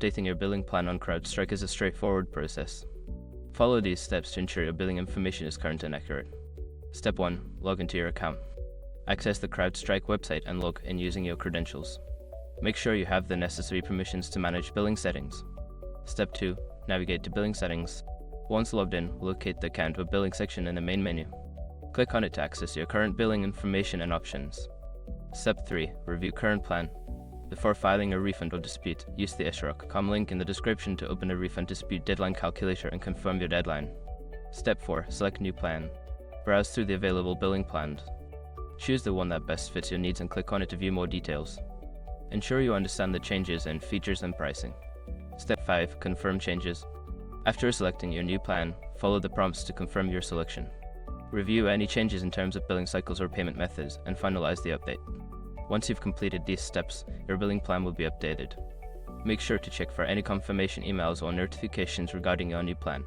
Updating your billing plan on CrowdStrike is a straightforward process. Follow these steps to ensure your billing information is current and accurate. Step 1. Log into your account. Access the CrowdStrike website and log in using your credentials. Make sure you have the necessary permissions to manage billing settings. Step 2. Navigate to Billing Settings. Once logged in, locate the Account or Billing section in the main menu. Click on it to access your current billing information and options. Step 3. Review current plan. Before filing a refund or dispute, use the issuer.com link in the description to open a refund dispute deadline calculator and confirm your deadline. Step 4. Select New Plan. Browse through the available billing plans. Choose the one that best fits your needs and click on it to view more details. Ensure you understand the changes in features and pricing. Step 5. Confirm changes. After selecting your new plan, follow the prompts to confirm your selection. Review any changes in terms of billing cycles or payment methods and finalize the update. Once you've completed these steps, your billing plan will be updated. Make sure to check for any confirmation emails or notifications regarding your new plan.